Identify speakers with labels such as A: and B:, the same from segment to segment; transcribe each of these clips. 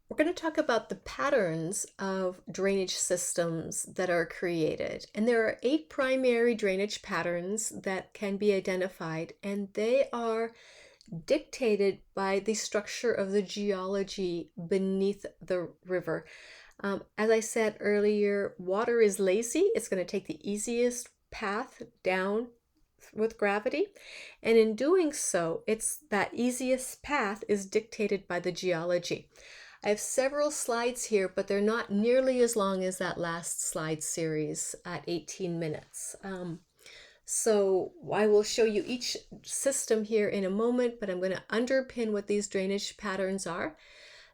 A: We're going to talk about the patterns of drainage systems that are created. And there are 8 primary drainage patterns that can be identified, and they are dictated by the structure of the geology beneath the river. As I said earlier, water is lazy. It's going to take the easiest path down with gravity. And in doing so, it's that easiest path is dictated by the geology. I have several slides here, but they're not nearly as long as that last slide series at 18 minutes. So I will show you each system here in a moment, but I'm going to underpin what these drainage patterns are.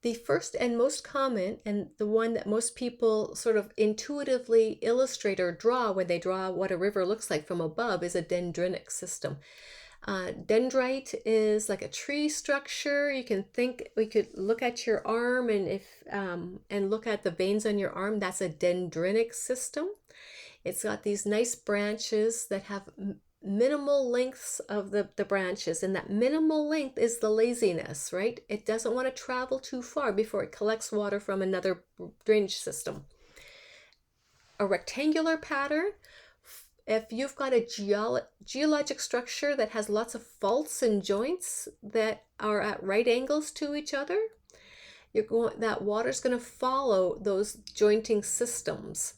A: The first and most common, and the one that most people sort of intuitively illustrate or draw when they draw what a river looks like from above, is a dendritic system. Dendrite is like a tree structure. You can think, we could look at your arm, and and look at the veins on your arm. That's a dendritic system. It's got these nice branches that have minimal lengths of the branches, and that minimal length is the laziness, right? It doesn't want to travel too far before it collects water from another drainage system. A rectangular pattern, if you've got a geologic structure that has lots of faults and joints that are at right angles to each other, that water's going to follow those jointing systems.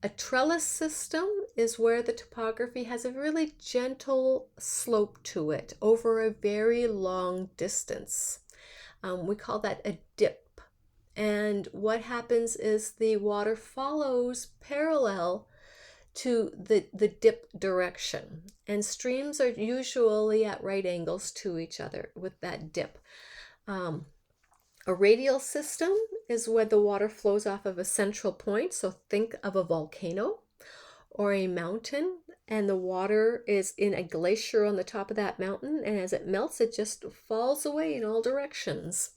A: A trellis system is where the topography has a really gentle slope to it over a very long distance. We call that a dip. And what happens is the water follows parallel to the dip direction. And streams are usually at right angles to each other with that dip. A radial system is where the water flows off of a central point. So think of a volcano or a mountain, and the water is in a glacier on the top of that mountain. And as it melts, it just falls away in all directions.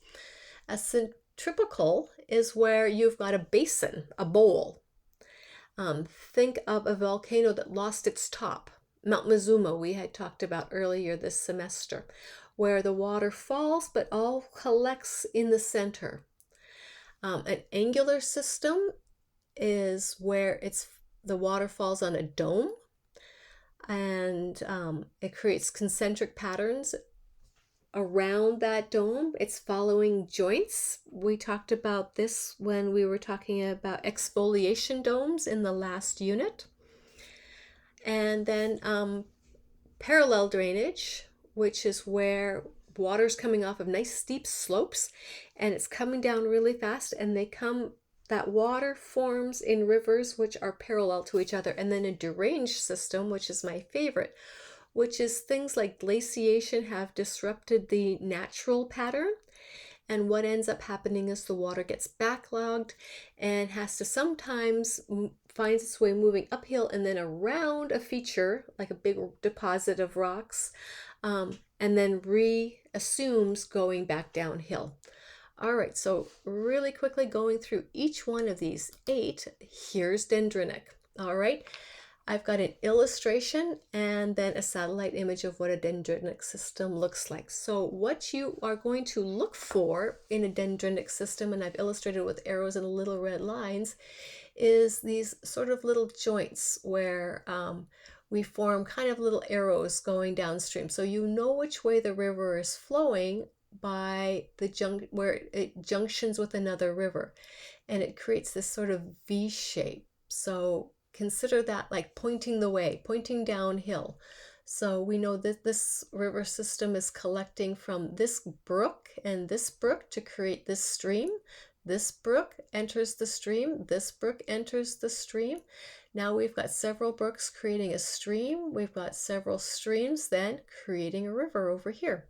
A: A centripetal is where you've got a basin, a bowl. Think of a volcano that lost its top. Mount Mazuma, we had talked about earlier this semester, where the water falls but all collects in the center. An angular system is where the water falls on a dome, and it creates concentric patterns around that dome. It's following joints. We talked about this when we were talking about exfoliation domes in the last unit. And then parallel drainage, which is where water's coming off of nice steep slopes and it's coming down really fast, and that water forms in rivers which are parallel to each other. And then a deranged system, which is my favorite, which is things like glaciation have disrupted the natural pattern. And what ends up happening is the water gets backlogged and has to sometimes finds its way moving uphill and then around a feature, like a big deposit of rocks, and then reassumes going back downhill. All right, so really quickly going through each one of these 8, here's dendritic. All right, I've got an illustration and then a satellite image of what a dendritic system looks like. So what you are going to look for in a dendritic system, and I've illustrated with arrows and little red lines, is these sort of little joints where we form kind of little arrows going downstream. So you know which way the river is flowing by where it junctions with another river, and it creates this sort of V shape. So consider that like pointing the way, pointing downhill. So we know that this river system is collecting from this brook and this brook to create this stream. This brook enters the stream, this brook enters the stream. Now we've got several brooks creating a stream. We've got several streams then creating a river over here.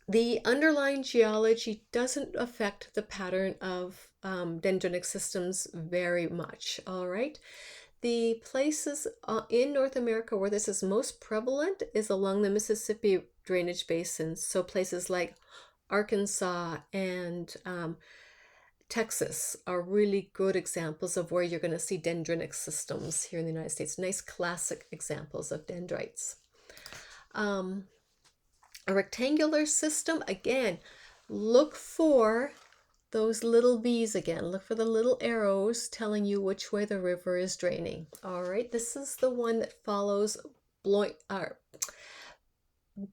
A: The underlying geology doesn't affect the pattern of dendritic systems very much, all right? The places in North America where this is most prevalent is along the Mississippi drainage basins. So places like Arkansas and Texas are really good examples of where you're going to see dendritic systems here in the United States. Nice classic examples of dendrites. A rectangular system, again, Look for those little V's again. Look for the little arrows telling you which way the river is draining. All right, this is the one that follows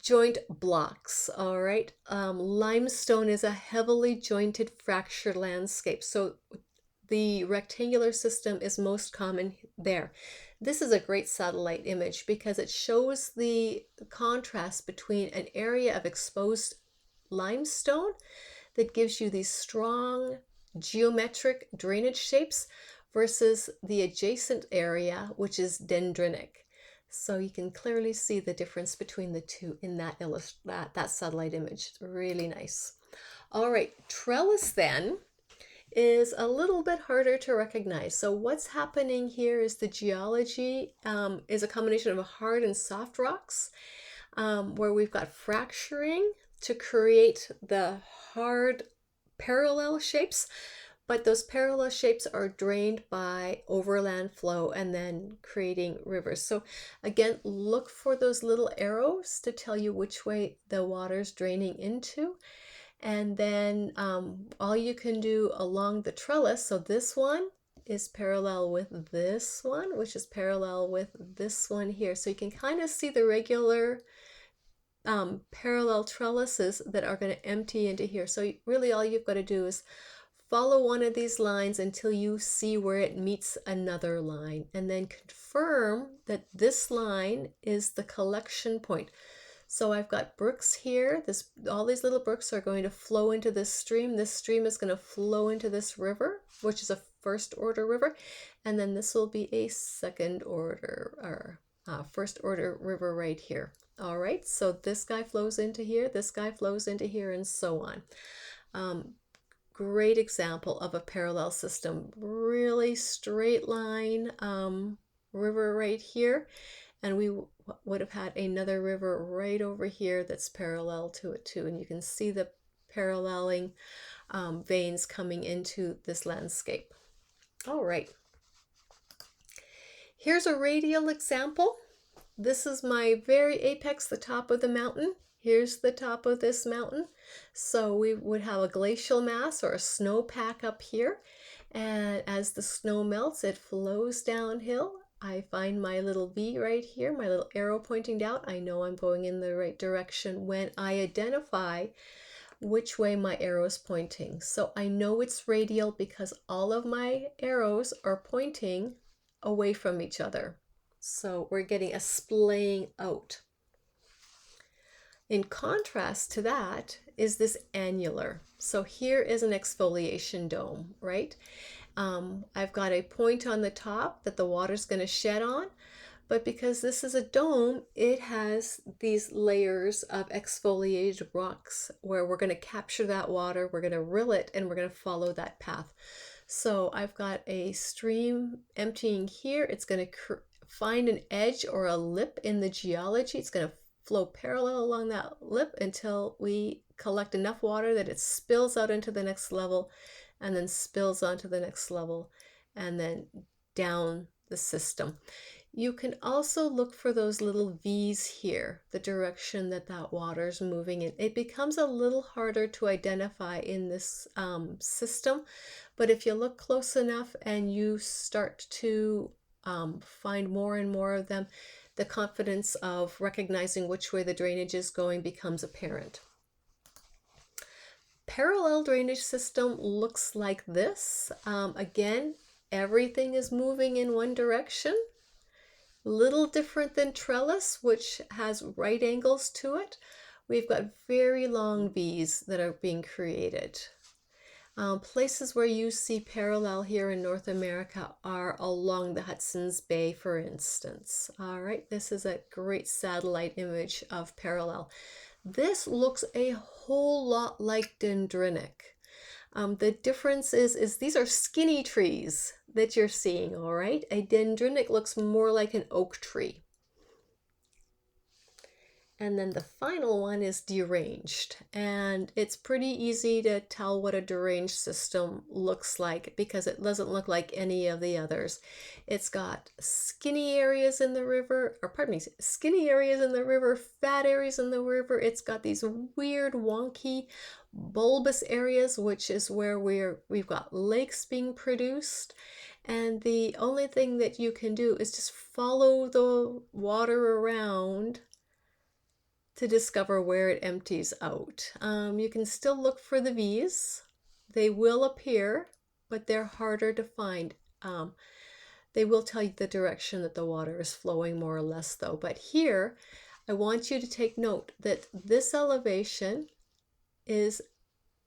A: joint blocks. All right, limestone is a heavily jointed fractured landscape, so the rectangular system is most common there. This is a great satellite image because it shows the contrast between an area of exposed limestone that gives you these strong geometric drainage shapes versus the adjacent area, which is dendritic. So you can clearly see the difference between the two in that satellite image. It's really nice. All right, trellis then is a little bit harder to recognize. So what's happening here is the geology is a combination of hard and soft rocks, where we've got fracturing to create the hard parallel shapes, but those parallel shapes are drained by overland flow and then creating rivers. So again, look for those little arrows to tell you which way the water's draining into. And then all you can do along the trellis, so this one is parallel with this one, which is parallel with this one here. So you can kind of see the regular parallel trellises that are going to empty into here. So really all you've got to do is follow one of these lines until you see where it meets another line, and then confirm that this line is the collection point. So I've got brooks here. All these little brooks are going to flow into this stream. This stream is going to flow into this river, which is a first order river. And then this will be a second order or first order river right here. All right, so this guy flows into here, this guy flows into here, and so on. Great example of a parallel system. Really straight line river right here. And we would have had another river right over here that's parallel to it too. And you can see the paralleling veins coming into this landscape. All right. Here's a radial example. This is my very apex, the top of the mountain. Here's the top of this mountain. So we would have a glacial mass or a snowpack up here. And as the snow melts, it flows downhill. I find my little V right here, my little arrow pointing down. I know I'm going in the right direction when I identify which way my arrow is pointing. So I know it's radial because all of my arrows are pointing away from each other. So we're getting a splaying out. In contrast to that is this annular. So here is an exfoliation dome, right? I've got a point on the top that the water's going to shed on, but because this is a dome, it has these layers of exfoliated rocks where we're going to capture that water, we're going to rill it, and we're going to follow that path. So I've got a stream emptying here. It's going to find an edge or a lip in the geology. It's going to flow parallel along that lip until we collect enough water that it spills out into the next level, and then spills onto the next level, and then down the system. You can also look for those little V's here, the direction that that water is moving in. It becomes a little harder to identify in this system, but if you look close enough and you start to find more and more of them, the confidence of recognizing which way the drainage is going becomes apparent. Parallel drainage system looks like this. Again, everything is moving in one direction. Little different than trellis, which has right angles to it. We've got very long V's that are being created. Places where you see parallel here in North America are along the Hudson's Bay, for instance. All right, this is a great satellite image of parallel. This looks a whole lot like dendritic. The difference is these are skinny trees that you're seeing, all right? A dendritic looks more like an oak tree. And then the final one is deranged. And it's pretty easy to tell what a deranged system looks like because it doesn't look like any of the others. It's got skinny areas in the river, or pardon me, skinny areas in the river, fat areas in the river. It's got these weird wonky bulbous areas, which is where we've got lakes being produced. And the only thing that you can do is just follow the water around to discover where it empties out. You can still look for the V's. They will appear, but they're harder to find. They will tell you the direction that the water is flowing more or less though. But here, I want you to take note that this elevation is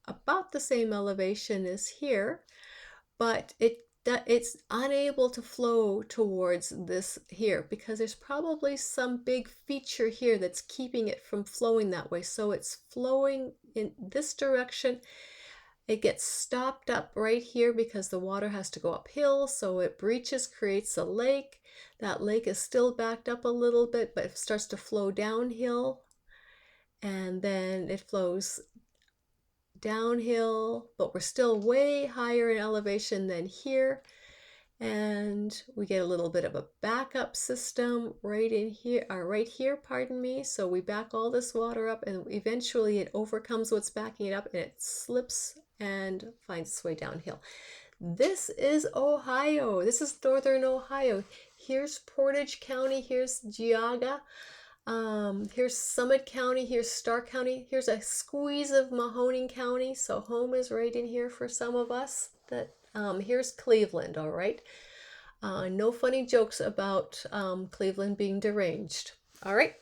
A: about the same elevation as here, but it's unable to flow towards this here because there's probably some big feature here that's keeping it from flowing that way. So it's flowing in this direction. It gets stopped up right here because the water has to go uphill, so it breaches, creates a lake. That lake is still backed up a little bit, but it starts to flow downhill, and then it flows downhill, but we're still way higher in elevation than here. And we get a little bit of a backup system right in here, right here, pardon me. So we back all this water up and eventually it overcomes what's backing it up and it slips and finds its way downhill. This is Ohio. This is northern Ohio. Here's Portage County. Here's Geauga. Here's Summit County, here's Stark County, here's a squeeze of Mahoning County, so home is right in here for some of us. Here's Cleveland, all right? No funny jokes about Cleveland being deranged. All right,